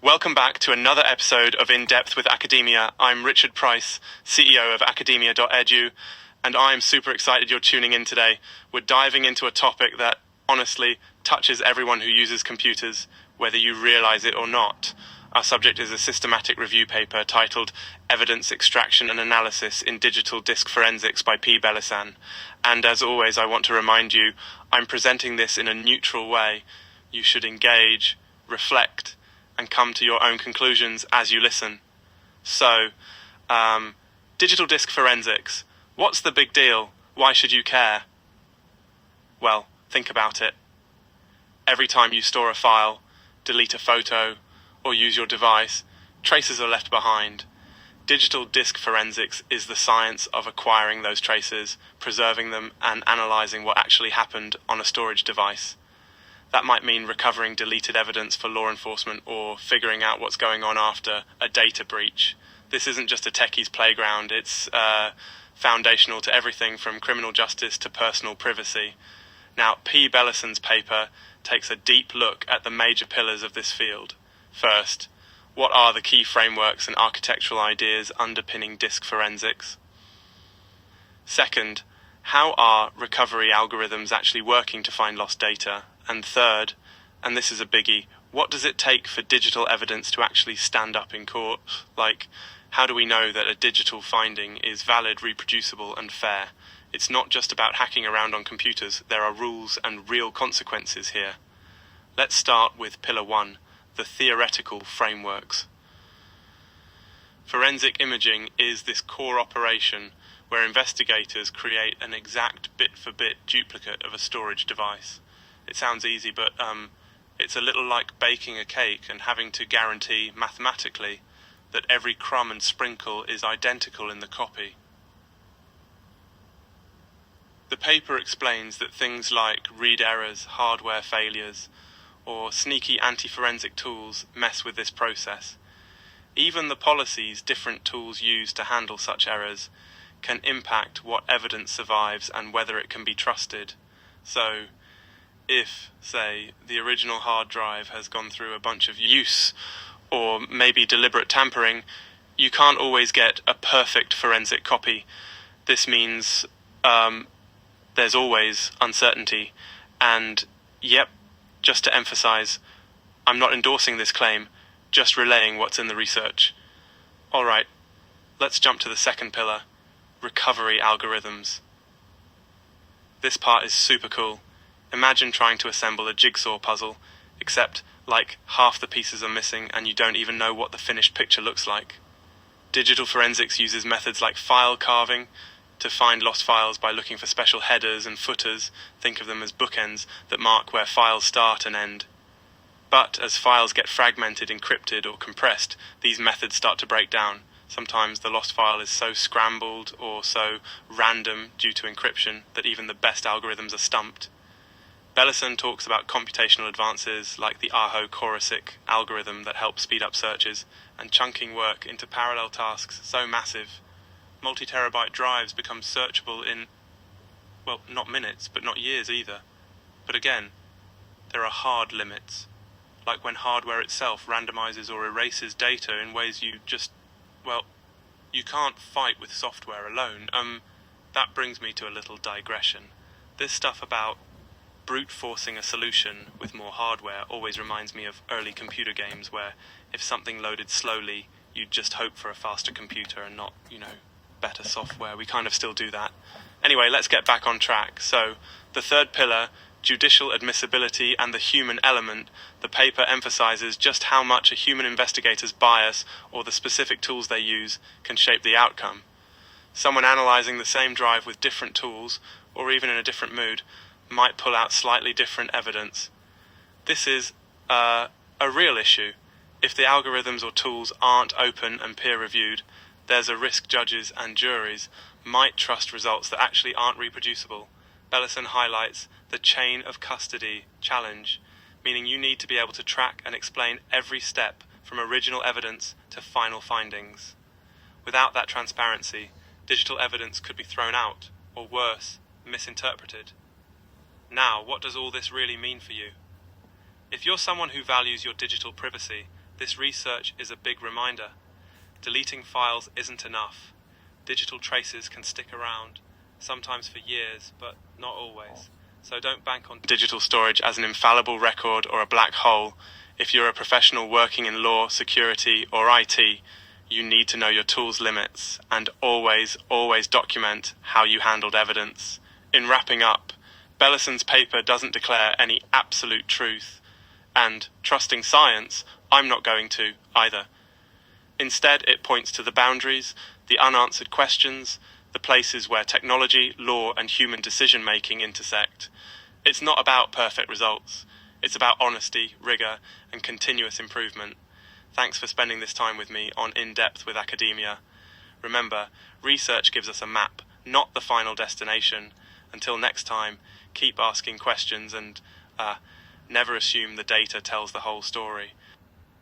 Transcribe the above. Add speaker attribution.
Speaker 1: Welcome back to another episode of In Depth with Academia. I'm Richard Price, CEO of Academia.edu, and I'm super excited you're tuning in today. We're diving into a topic that, honestly, touches everyone who uses computers, whether you realize it or not. Our subject is a systematic review paper titled Evidence Extraction and Analysis in Digital Disk Forensics by P. Bellisan. And as always, I want to remind you, I'm presenting this in a neutral way. You should engage, reflect, and come to your own conclusions as you listen. So, digital disk forensics. What's the big deal? Why should you care? Well, think about it. Every time you store a file, delete a photo, or use your device, traces are left behind. Digital disk forensics is the science of acquiring those traces, preserving them, and analyzing what actually happened on a storage device. That might mean recovering deleted evidence for law enforcement or figuring out what's going on after a data breach. This isn't just a techie's playground, it's foundational to everything from criminal justice to personal privacy. Now, P. Bellisan's paper takes a deep look at the major pillars of this field. First, what are the key frameworks and architectural ideas underpinning disk forensics? Second, how are recovery algorithms actually working to find lost data? And third, and this is a biggie, what does it take for digital evidence to actually stand up in court? Like, how do we know that a digital finding is valid, reproducible, and fair? It's not just about hacking around on computers. There are rules and real consequences here. Let's start with Pillar 1, the theoretical frameworks. Forensic imaging is this core operation where investigators create an exact bit-for-bit duplicate of a storage device. It sounds easy, but it's a little like baking a cake and having to guarantee mathematically that every crumb and sprinkle is identical in the copy. The paper explains that things like read errors, hardware failures, or sneaky anti-forensic tools mess with this process. Even the policies different tools use to handle such errors can impact what evidence survives and whether it can be trusted. So, if, say, the original hard drive has gone through a bunch of use or maybe deliberate tampering, you can't always get a perfect forensic copy. This means there's always uncertainty. And, yep, just to emphasize, I'm not endorsing this claim, just relaying what's in the research. All right, let's jump to the second pillar, recovery algorithms. This part is super cool. Imagine trying to assemble a jigsaw puzzle, except like half the pieces are missing and you don't even know what the finished picture looks like. Digital forensics uses methods like file carving to find lost files by looking for special headers and footers, think of them as bookends, that mark where files start and end. But as files get fragmented, encrypted, or compressed, these methods start to break down. Sometimes the lost file is so scrambled or so random due to encryption that even the best algorithms are stumped. Bellisan talks about computational advances like the Aho-Korosik algorithm that helps speed up searches, and chunking work into parallel tasks so massive. Multi-terabyte drives become searchable in, well, not minutes, but not years either. But again, there are hard limits, like when hardware itself randomizes or erases data in ways you just, well, you can't fight with software alone. That brings me to a little digression. This stuff about brute forcing a solution with more hardware always reminds me of early computer games where if something loaded slowly, you'd just hope for a faster computer and not, better software. We kind of still do that. Anyway, let's get back on track. So, the third pillar, judicial admissibility and the human element, the paper emphasizes just how much a human investigator's bias or the specific tools they use can shape the outcome. Someone analyzing the same drive with different tools, or even in a different mood, might pull out slightly different evidence. This is a real issue. If the algorithms or tools aren't open and peer-reviewed, there's a risk judges and juries might trust results that actually aren't reproducible. Bellisan highlights the chain of custody challenge, meaning you need to be able to track and explain every step from original evidence to final findings. Without that transparency, digital evidence could be thrown out, or worse, misinterpreted. Now, what does all this really mean for you? If you're someone who values your digital privacy, This research is a big reminder. Deleting files isn't enough. Digital traces can stick around, sometimes for years, but not always. So don't bank on digital storage as an infallible record or a black hole. If you're a professional working in law, security, or IT, you need to know your tool's limits and always document how you handled evidence. In wrapping up, Bellisan's paper doesn't declare any absolute truth, and trusting science, I'm not going to either. Instead, it points to the boundaries, the unanswered questions, the places where technology, law, and human decision-making intersect. It's not about perfect results. It's about honesty, rigor, and continuous improvement. Thanks for spending this time with me on In Depth with Academia. Remember, research gives us a map, not the final destination. Until next time, keep asking questions and never assume the data tells the whole story.